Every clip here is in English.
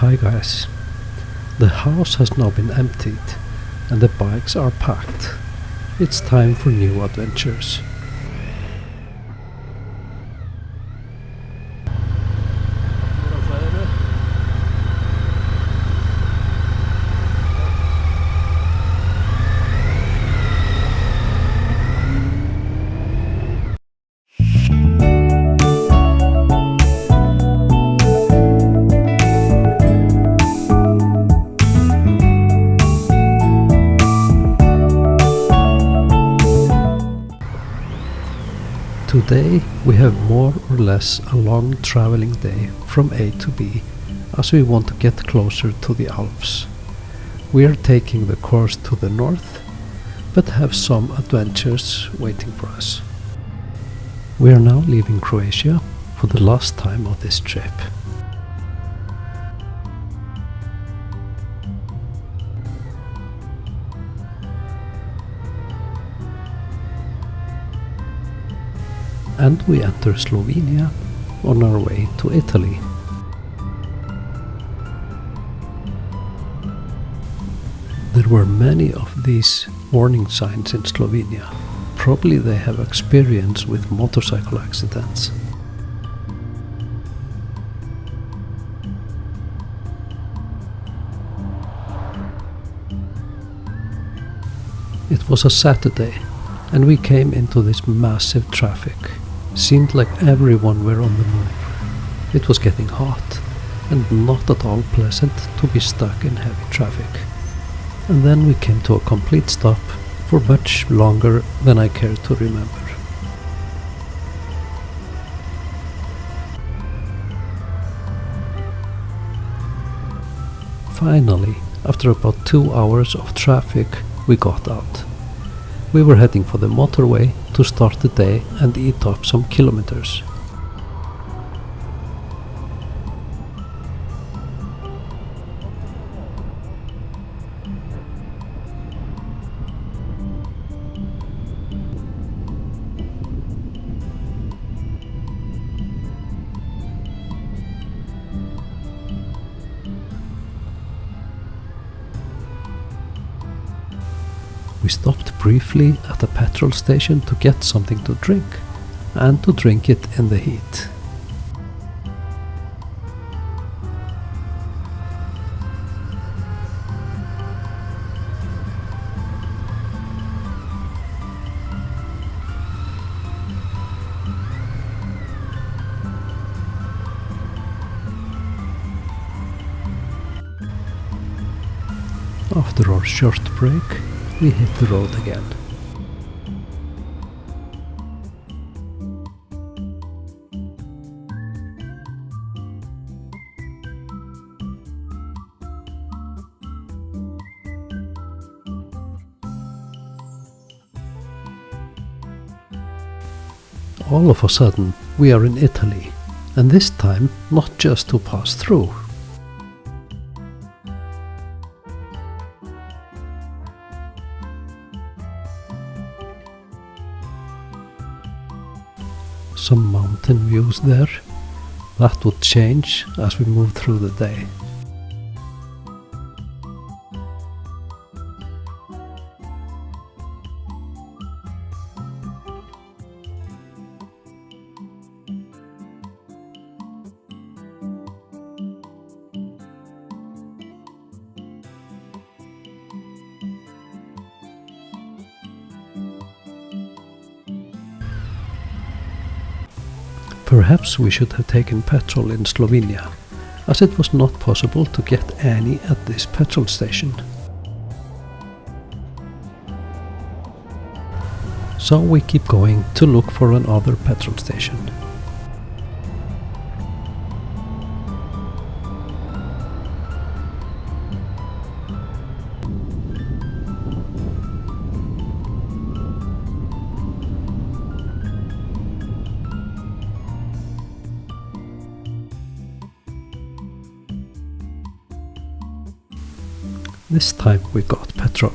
Hi guys, the house has now been emptied and the bikes are packed. It's time for new adventures. Today we have more or less a long traveling day from A to B as we want to get closer to the Alps. We are taking the course to the north but have some adventures waiting for us. We are now leaving Croatia for the last time of this trip. And we enter Slovenia on our way to Italy. There were many of these warning signs in Slovenia. Probably they have experience with motorcycle accidents. It was a Saturday and we came into this massive traffic. Seemed like everyone were on the move. It was getting hot and not at all pleasant to be stuck in heavy traffic. And then we came to a complete stop for much longer than I care to remember. Finally, after about 2 hours of traffic, we got out. We were heading for the motorway to start the day and eat up some kilometers. We stopped briefly at a petrol station to get something to drink, and to drink it in the heat. After our short break, we hit the road again. All of a sudden we are in Italy, and this time not just to pass through. Some mountain views there. That would change as we move through the day. Perhaps we should have taken petrol in Slovenia, as it was not possible to get any at this petrol station. So we keep going to look for another petrol station. This time we got petrol.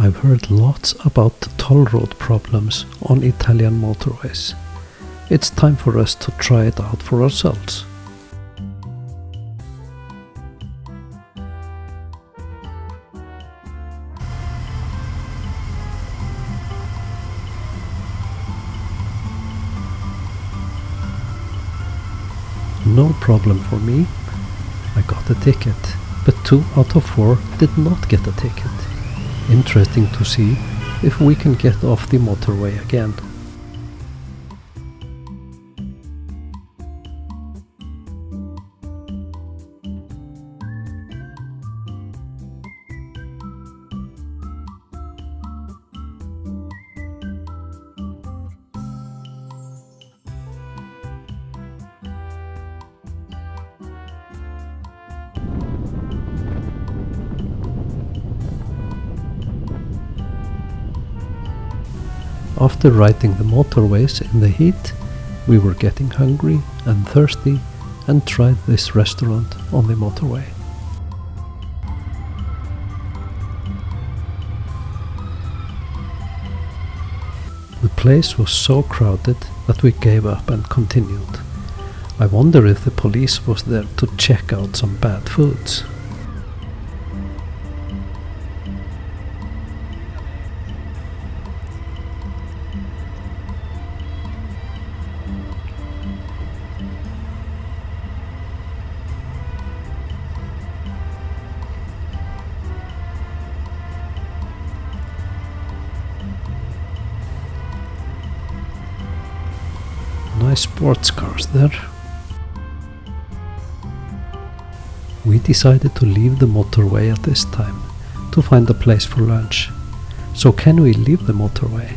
I've heard lots about toll road problems on Italian motorways. It's time for us to try it out for ourselves. No problem for me. I got a ticket, but 2 out of 4 did not get a ticket. Interesting to see if we can get off the motorway again. After riding the motorways in the heat, we were getting hungry and thirsty and tried this restaurant on the motorway. The place was so crowded that we gave up and continued. I wonder if the police was there to check out some bad foods. Nice sports cars there. We decided to leave the motorway at this time to find a place for lunch. So can we leave the motorway?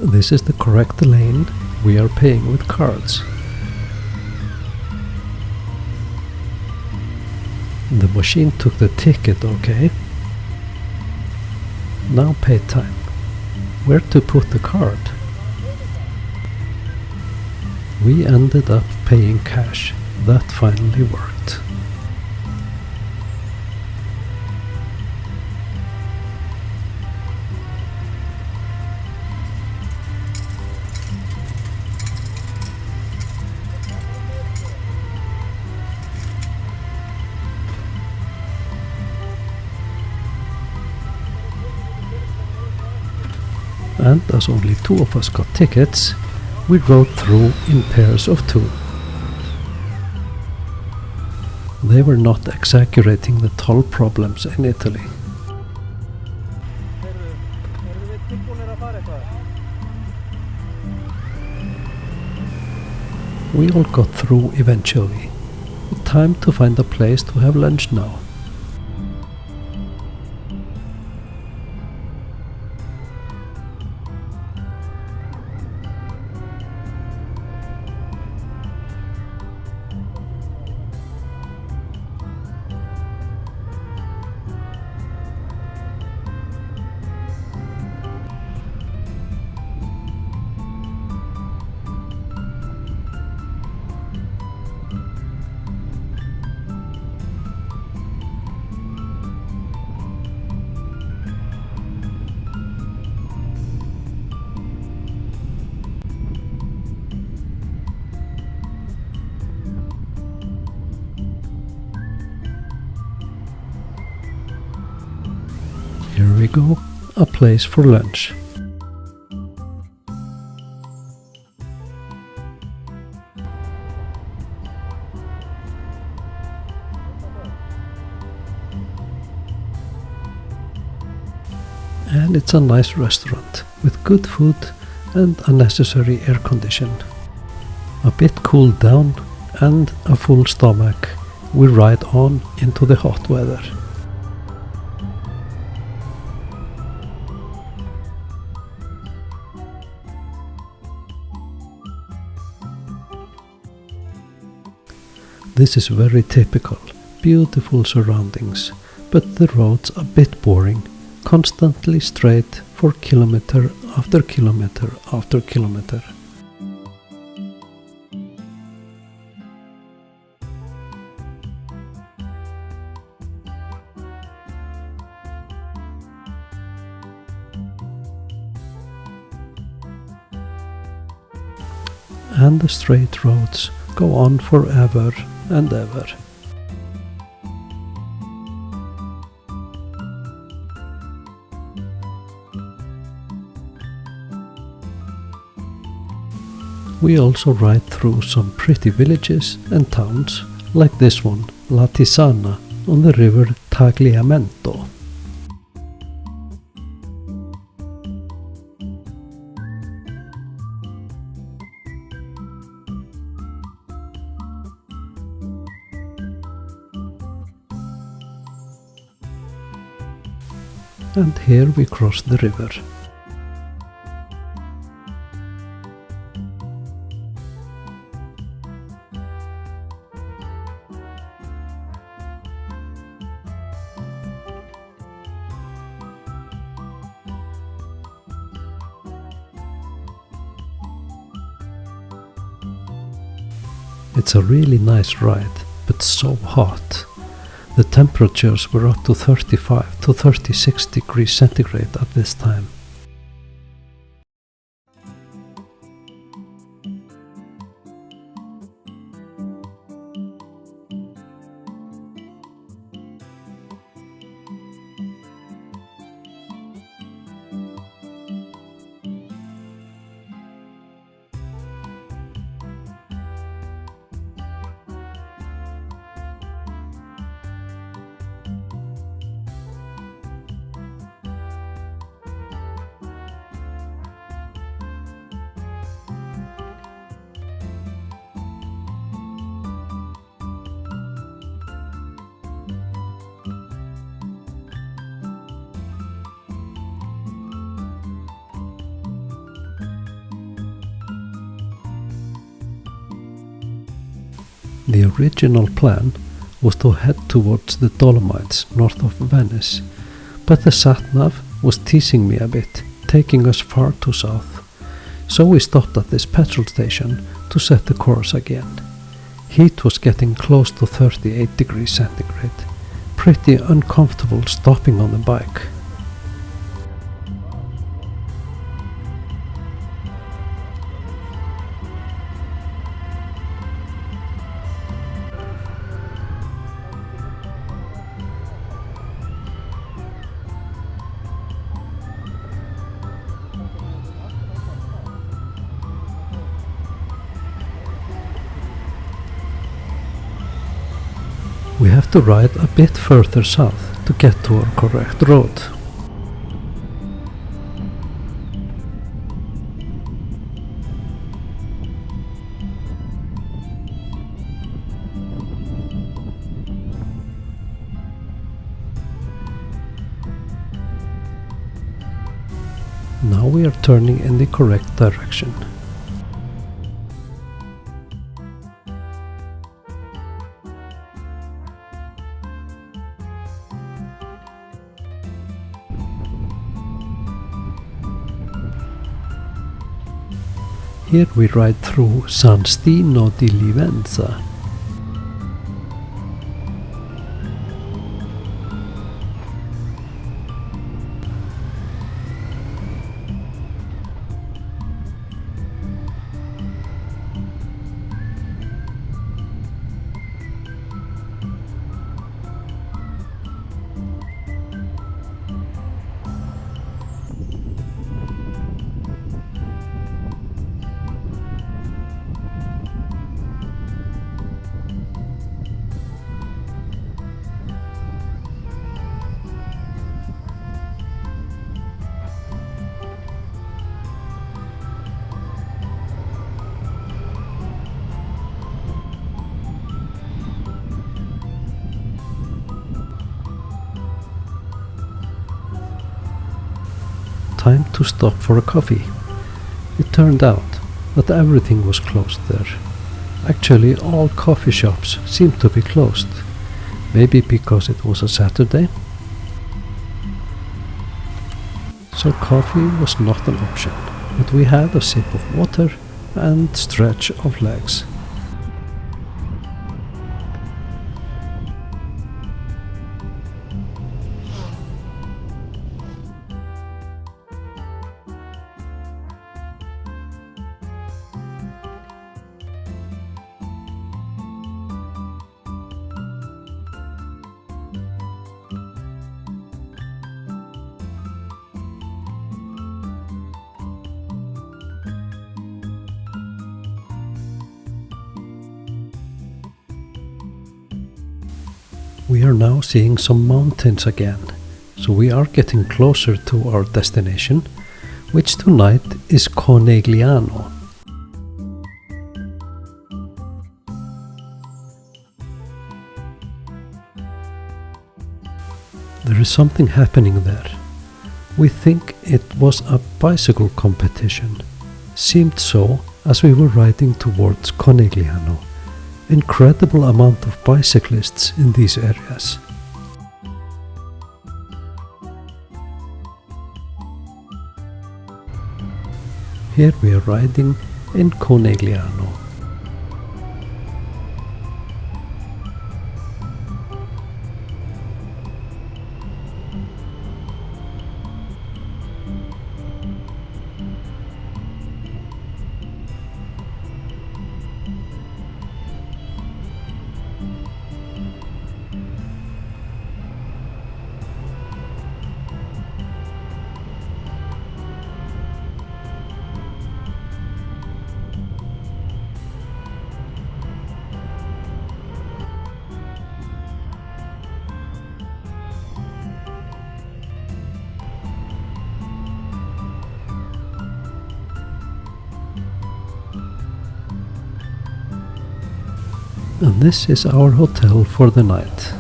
This is the correct lane. We are paying with cards. The machine took the ticket, okay. Now pay time. Where to put the card? We ended up paying cash. That finally worked. And as only 2 of us got tickets, we rode through in pairs of 2. They were not exaggerating the toll problems in Italy. We all got through eventually. Time to find a place to have lunch now. Here we go, a place for lunch. And it's a nice restaurant with good food and a necessary air condition. A bit cooled down and a full stomach, we ride on into the hot weather. This is very typical, beautiful surroundings, but the roads a bit boring, constantly straight for kilometer after kilometer after kilometer. and the straight roads go on forever and ever. We also ride through some pretty villages and towns, like this one, La Tisana, on the river Tagliamento. And here we cross the river. It's a really nice ride, but so hot. The temperatures were up to 35 to 36 degrees centigrade at this time. The original plan was to head towards the Dolomites north of Venice, but the sat-nav was teasing me a bit, taking us far too south, so we stopped at this petrol station to set the course again. Heat was getting close to 38 degrees centigrade, pretty uncomfortable stopping on the bike. We have to ride a bit further south to get to our correct road. Now we are turning in the correct direction. Here we ride through San Stino di Livenza. Time to stop for a coffee. It turned out that everything was closed there. Actually, all coffee shops seemed to be closed. Maybe because it was a Saturday? So coffee was not an option, but we had a sip of water and stretch of legs. We are now seeing some mountains again, so we are getting closer to our destination, which tonight is Conegliano. There is something happening there. We think it was a bicycle competition. Seemed so as we were riding towards Conegliano. Incredible amount of bicyclists in these areas. Here we are riding in Conegliano. And this is our hotel for the night.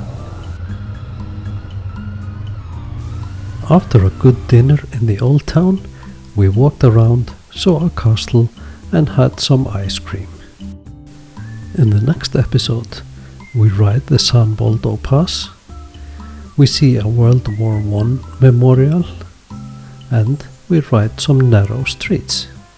After a good dinner in the old town, we walked around, saw a castle and had some ice cream. In the next episode, we ride the San Boldo Pass, we see a World War I memorial, and we ride some narrow streets.